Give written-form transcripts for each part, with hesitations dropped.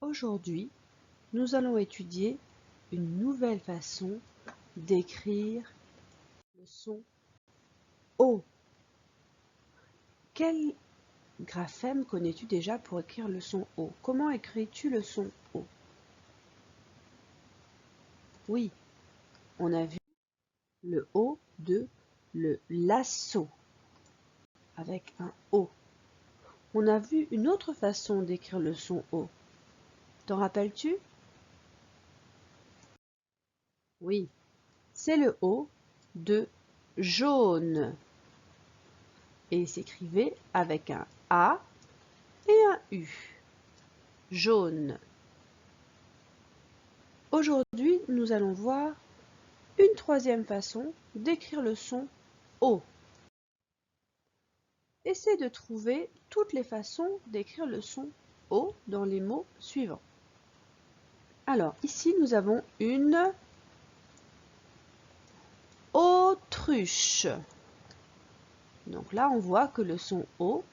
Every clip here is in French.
Aujourd'hui, nous allons étudier une nouvelle façon d'écrire le son O. Quel graphème connais-tu déjà pour écrire le son O? Comment écris-tu le son O? Oui, on a vu le O de le lasso avec un O. On a vu une autre façon d'écrire le son O. T'en rappelles-tu? Oui, c'est le O de jaune et s'écrivait avec un A et un U. Jaune. Aujourd'hui, nous allons voir une troisième façon d'écrire le son O. Essaie de trouver toutes les façons d'écrire le son O dans les mots suivants. Alors, ici, nous avons une autruche. Donc là, on voit que le son O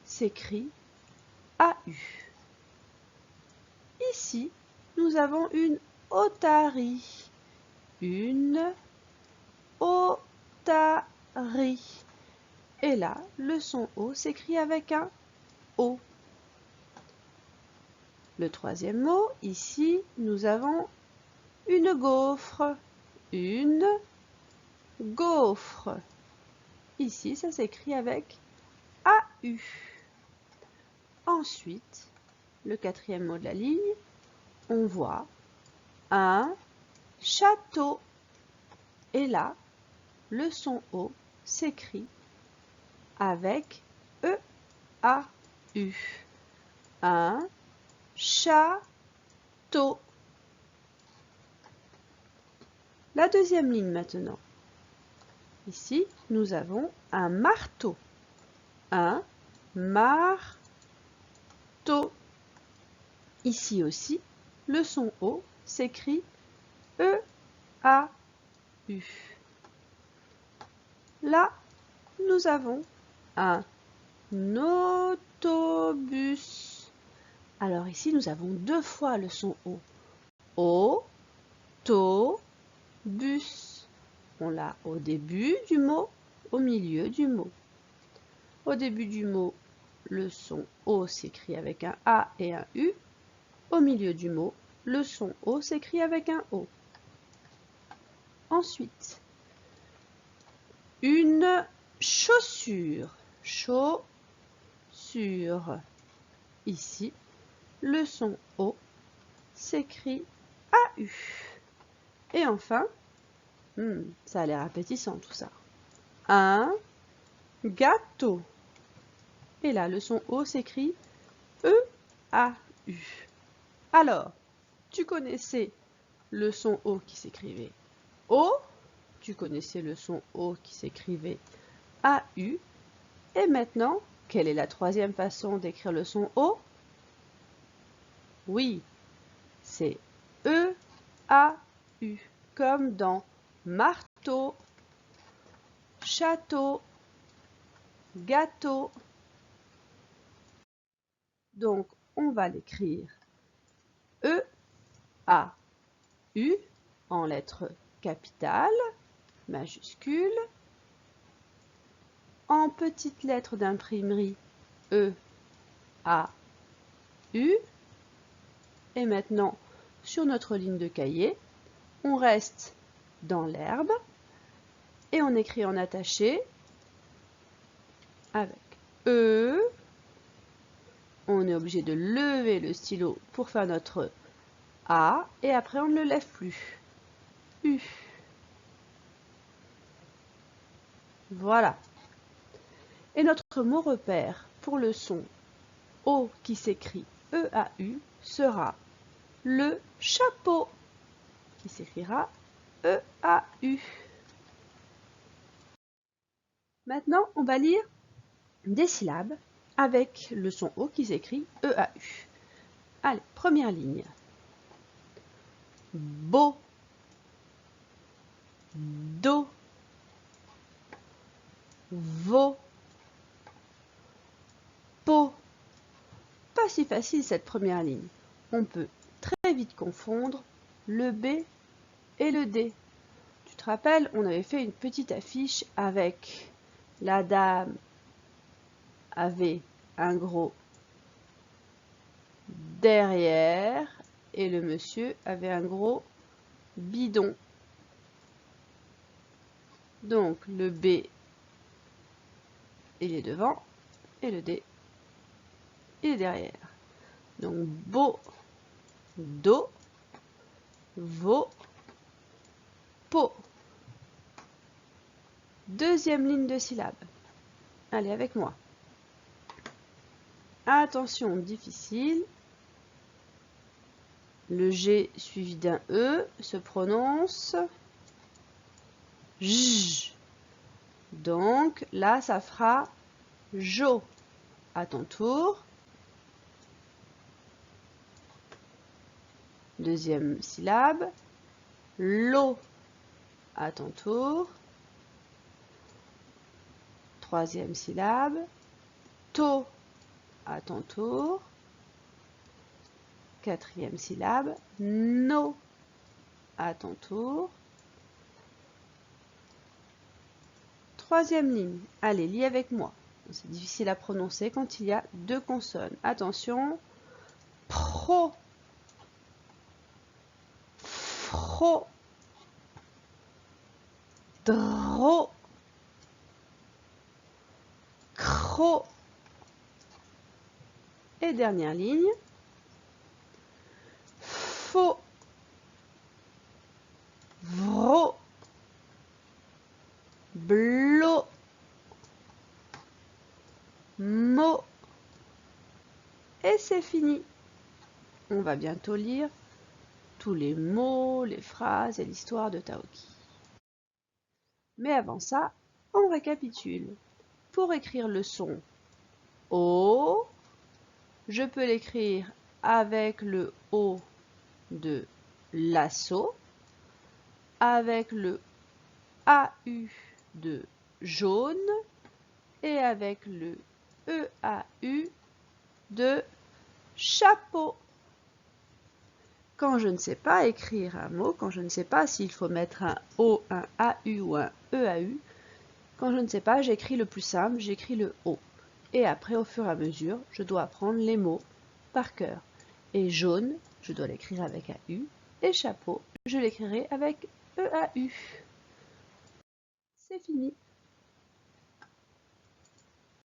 s'écrit AU. Ici, nous avons une otarie. Une otarie. Et là, le son O s'écrit avec un O. Le troisième mot, ici, nous avons une gaufre. Une gaufre. Ici, ça s'écrit avec AU. Ensuite, le quatrième mot de la ligne, on voit un château. Et là, le son O s'écrit avec EAU. Un château. La deuxième ligne maintenant. Ici, nous avons un marteau. Un marteau. Ici aussi, le son O s'écrit EAU. Là, nous avons un autobus. Alors ici, nous avons deux fois le son O. Autobus. On l'a au début du mot, au milieu du mot. Au début du mot, le son O s'écrit avec un A et un U. Au milieu du mot, le son O s'écrit avec un O. Ensuite, une chaussure. Chaussure. Ici, le son O s'écrit AU. Et enfin, ça a l'air appétissant tout ça. Un gâteau. Et là, le son O s'écrit E-A-U. Alors, tu connaissais le son O qui s'écrivait O, tu connaissais le son O qui s'écrivait AU. Et maintenant, quelle est la troisième façon d'écrire le son O? Oui, c'est E-A-U, comme dans marteau, château, gâteau. Donc, on va l'écrire E-A-U en lettres capitales, majuscules, en petites lettres d'imprimerie E-A-U. Et maintenant, sur notre ligne de cahier, on reste dans l'herbe et on écrit en attaché avec E. On est obligé de lever le stylo pour faire notre A et après on ne le lève plus. U. Voilà. Et notre mot repère pour le son O qui s'écrit E-A-U sera le chapeau qui s'écrira E-A-U. Maintenant, on va lire des syllabes avec le son O qui s'écrit E-A-U. Allez, première ligne. Beau, do, veau, peau. Pas si facile cette première ligne. on peut très vite confondre le B et le D. Tu te rappelles, on avait fait une petite affiche avec la dame avait un gros derrière et le monsieur avait un gros bidon. Donc le B, il est devant et le D, il est derrière. Donc beau, do, veau, pot. Deuxième ligne de syllabes. Allez avec moi. Attention, difficile. Le G suivi d'un E se prononce J. Donc là, ça fera Jo. À ton tour. Deuxième syllabe. Lo. À ton tour. Troisième syllabe. To. À ton tour. Quatrième syllabe. No. À ton tour. Troisième ligne. Allez, lis avec moi. C'est difficile à prononcer quand il y a deux consonnes. Attention. Pro. Fro. Dro. Cro. Et dernière ligne. Faux. Vro. Blo. Mo. Et c'est fini. On va bientôt lire tous les mots, les phrases et l'histoire de Taoki. Mais avant ça, on récapitule. Pour écrire le son O, je peux l'écrire avec le O de lasso, avec le AU de jaune et avec le EAU de chapeau. Quand je ne sais pas écrire un mot, quand je ne sais pas s'il faut mettre un O, un AU ou un EAU, quand je ne sais pas, j'écris le plus simple, j'écris le O. Et après, au fur et à mesure, je dois apprendre les mots par cœur. Et jaune, je dois l'écrire avec un U. Et chapeau, je l'écrirai avec EAU. C'est fini.